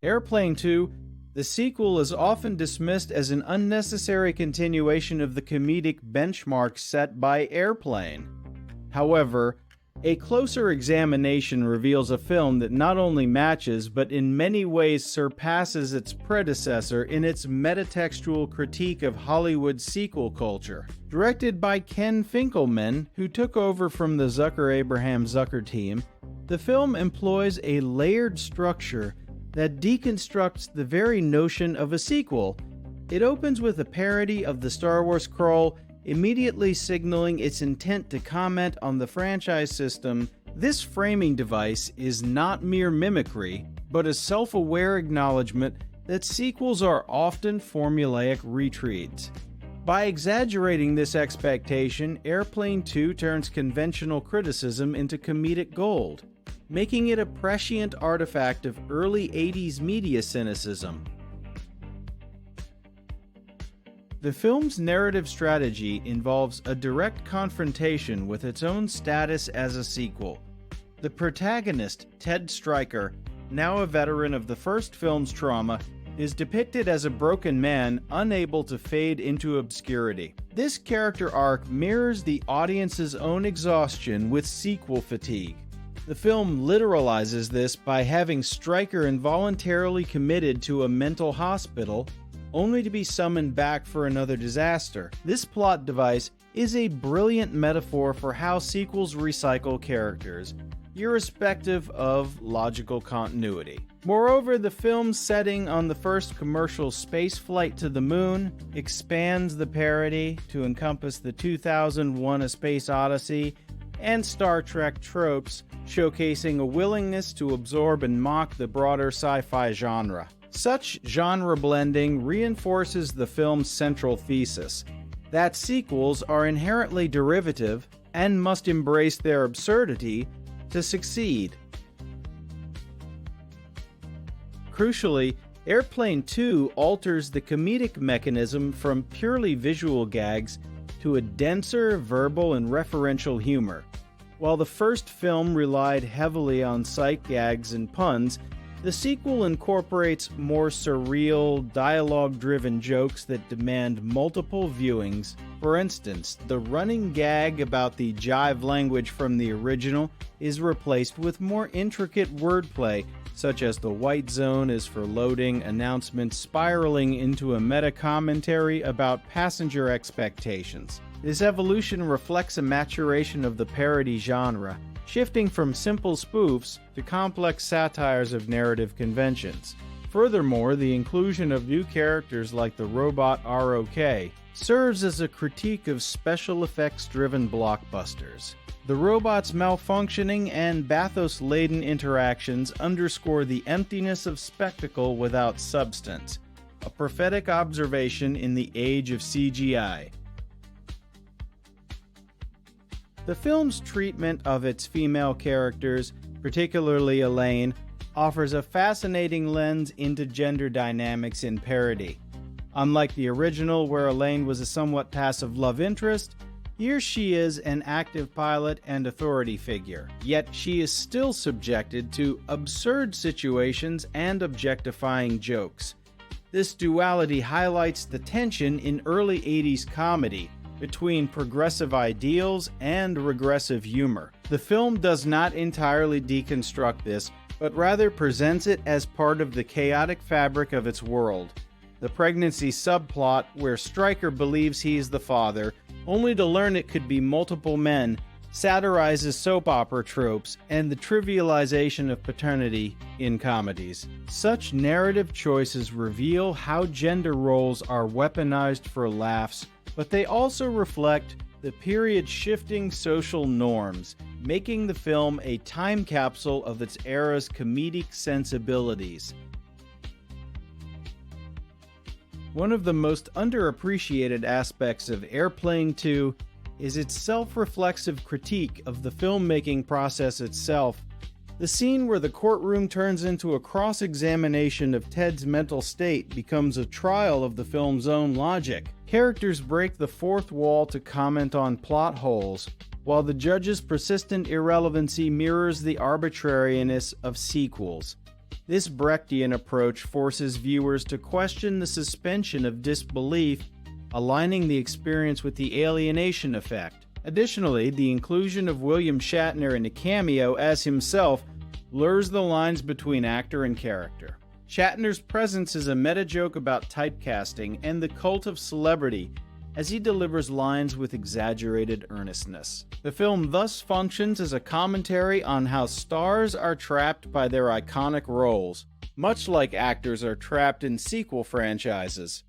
Airplane 2, the sequel is often dismissed as an unnecessary continuation of the comedic benchmark set by Airplane. However, a closer examination reveals a film that not only matches but in many ways surpasses its predecessor in its metatextual critique of Hollywood sequel culture. Directed by Ken Finkelman, who took over from the Zucker-Abrahams-Zucker team, the film employs a layered structure that deconstructs the very notion of a sequel. It opens with a parody of the Star Wars scroll, immediately signaling its intent to comment on the franchise system. This framing device is not mere mimicry, but a self-aware acknowledgement that sequels are often formulaic retreads. By exaggerating this expectation, Airplane 2 turns conventional criticism into comedic gold, making it a prescient artifact of early 80s media cynicism. The film's narrative strategy involves a direct confrontation with its own status as a sequel. The protagonist, Ted Stryker, now a veteran of the first film's trauma, is depicted as a broken man unable to fade into obscurity. This character arc mirrors the audience's own exhaustion with sequel fatigue. The film literalizes this by having Stryker involuntarily committed to a mental hospital only to be summoned back for another disaster. This plot device is a brilliant metaphor for how sequels recycle characters, irrespective of logical continuity. Moreover, the film's setting on the first commercial space flight to the moon expands the parody to encompass the 2001: A Space Odyssey and Star Trek tropes, showcasing a willingness to absorb and mock the broader sci-fi genre. Such genre blending reinforces the film's central thesis, that sequels are inherently derivative and must embrace their absurdity to succeed. Crucially, Airplane 2 alters the comedic mechanism from purely visual gags to a denser verbal and referential humor. While the first film relied heavily on sight gags and puns, the sequel incorporates more surreal, dialogue-driven jokes that demand multiple viewings. For instance, the running gag about the jive language from the original is replaced with more intricate wordplay, such as the white zone is for loading announcements spiraling into a meta-commentary about passenger expectations. This evolution reflects a maturation of the parody genre, shifting from simple spoofs to complex satires of narrative conventions. Furthermore, the inclusion of new characters like the robot ROK serves as a critique of special effects-driven blockbusters. The robot's malfunctioning and bathos-laden interactions underscore the emptiness of spectacle without substance, a prophetic observation in the age of CGI. The film's treatment of its female characters, particularly Elaine, offers a fascinating lens into gender dynamics in parody. Unlike the original, where Elaine was a somewhat passive love interest, here she is an active pilot and authority figure, yet she is still subjected to absurd situations and objectifying jokes. This duality highlights the tension in early 80s comedy between progressive ideals and regressive humor. The film does not entirely deconstruct this, but rather presents it as part of the chaotic fabric of its world. The pregnancy subplot, where Stryker believes he is the father, only to learn it could be multiple men, satirizes soap opera tropes and the trivialization of paternity in comedies. Such narrative choices reveal how gender roles are weaponized for laughs, but they also reflect the period's shifting social norms, making the film a time capsule of its era's comedic sensibilities. One of the most underappreciated aspects of Airplane 2 is its self-reflexive critique of the filmmaking process itself. The scene where the courtroom turns into a cross-examination of Ted's mental state becomes a trial of the film's own logic. Characters break the fourth wall to comment on plot holes, while the judge's persistent irrelevancy mirrors the arbitrariness of sequels. This Brechtian approach forces viewers to question the suspension of disbelief, aligning the experience with the alienation effect. Additionally, the inclusion of William Shatner in a cameo as himself blurs the lines between actor and character. Shatner's presence is a meta-joke about typecasting and the cult of celebrity, as he delivers lines with exaggerated earnestness. The film thus functions as a commentary on how stars are trapped by their iconic roles, much like actors are trapped in sequel franchises.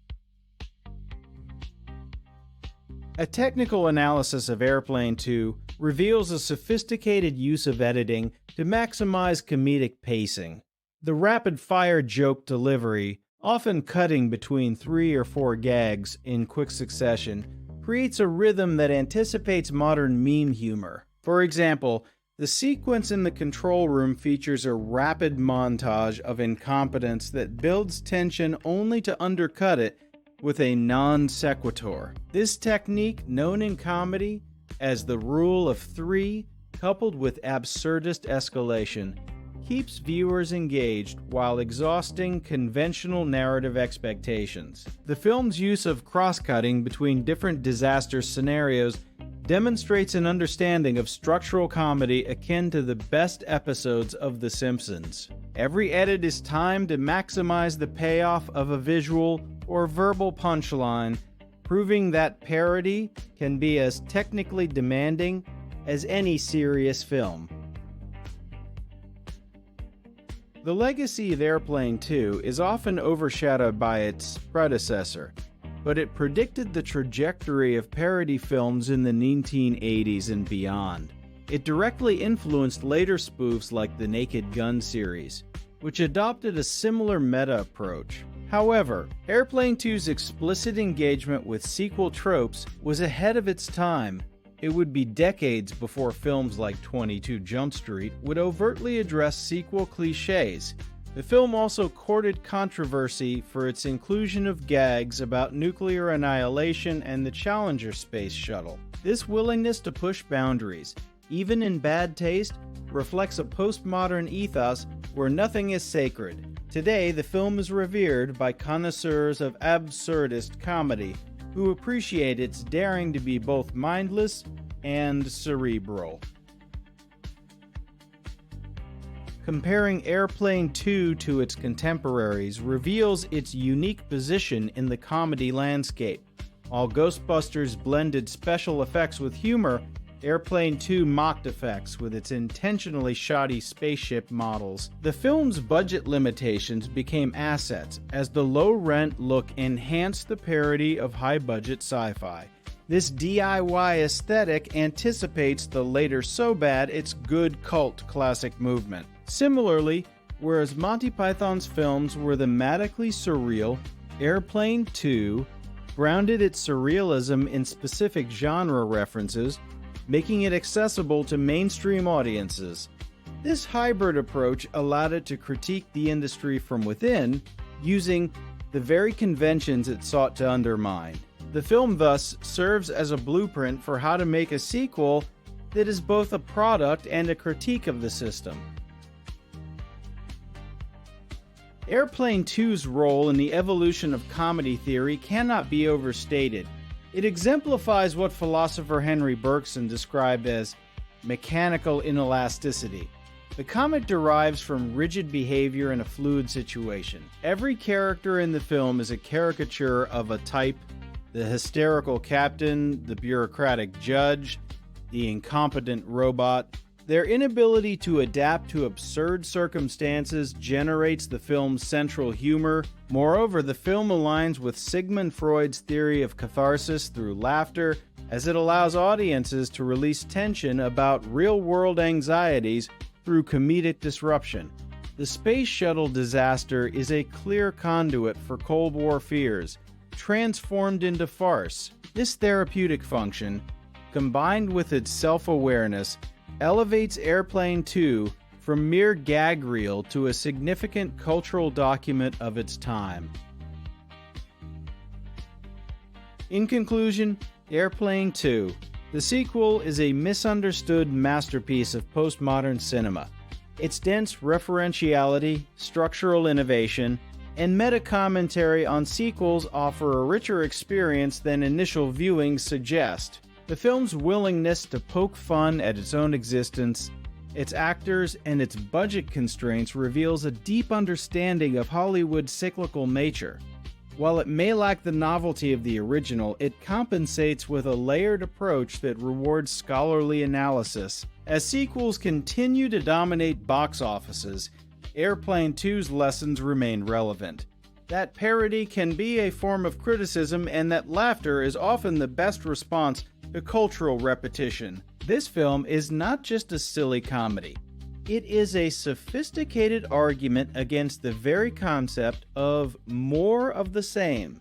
A technical analysis of Airplane 2 reveals a sophisticated use of editing to maximize comedic pacing. The rapid-fire joke delivery, often cutting between 3 or 4 gags in quick succession, creates a rhythm that anticipates modern meme humor. For example, the sequence in the control room features a rapid montage of incompetence that builds tension only to undercut it with a non sequitur. This technique, known in comedy as the rule of 3, coupled with absurdist escalation, keeps viewers engaged while exhausting conventional narrative expectations. The film's use of cross-cutting between different disaster scenarios demonstrates an understanding of structural comedy akin to the best episodes of The Simpsons. Every edit is timed to maximize the payoff of a visual or verbal punchline, proving that parody can be as technically demanding as any serious film. The legacy of Airplane 2 is often overshadowed by its predecessor, but it predicted the trajectory of parody films in the 1980s and beyond. It directly influenced later spoofs like the Naked Gun series, which adopted a similar meta approach. However, Airplane 2's explicit engagement with sequel tropes was ahead of its time. It would be decades before films like 22 Jump Street would overtly address sequel cliches. The film also courted controversy for its inclusion of gags about nuclear annihilation and the Challenger space shuttle. This willingness to push boundaries, even in bad taste, reflects a postmodern ethos where nothing is sacred. Today, the film is revered by connoisseurs of absurdist comedy, who appreciate its daring to be both mindless and cerebral. Comparing Airplane 2 to its contemporaries reveals its unique position in the comedy landscape. While Ghostbusters blended special effects with humor, Airplane 2 mocked effects with its intentionally shoddy spaceship models. The film's budget limitations became assets, as the low-rent look enhanced the parody of high-budget sci-fi. This DIY aesthetic anticipates the later So Bad It's Good cult classic movement. Similarly, whereas Monty Python's films were thematically surreal, Airplane 2 grounded its surrealism in specific genre references, making it accessible to mainstream audiences. This hybrid approach allowed it to critique the industry from within, using the very conventions it sought to undermine. The film thus serves as a blueprint for how to make a sequel that is both a product and a critique of the system. Airplane 2's role in the evolution of comedy theory cannot be overstated. It exemplifies what philosopher Henry Bergson described as mechanical inelasticity. The comic derives from rigid behavior in a fluid situation. Every character in the film is a caricature of a type: the hysterical captain, the bureaucratic judge, the incompetent robot. Their inability to adapt to absurd circumstances generates the film's central humor. Moreover, the film aligns with Sigmund Freud's theory of catharsis through laughter, as it allows audiences to release tension about real-world anxieties through comedic disruption. The space shuttle disaster is a clear conduit for Cold War fears, transformed into farce. This therapeutic function, combined with its self-awareness, elevates Airplane 2 from mere gag reel to a significant cultural document of its time. In conclusion, Airplane 2, the sequel, is a misunderstood masterpiece of postmodern cinema. Its dense referentiality, structural innovation, and meta-commentary on sequels offer a richer experience than initial viewings suggest. The film's willingness to poke fun at its own existence, its actors, and its budget constraints reveals a deep understanding of Hollywood's cyclical nature. While it may lack the novelty of the original, it compensates with a layered approach that rewards scholarly analysis. As sequels continue to dominate box offices, Airplane 2's lessons remain relevant. That parody can be a form of criticism, and that laughter is often the best response to cultural repetition. This film is not just a silly comedy. It is a sophisticated argument against the very concept of more of the same.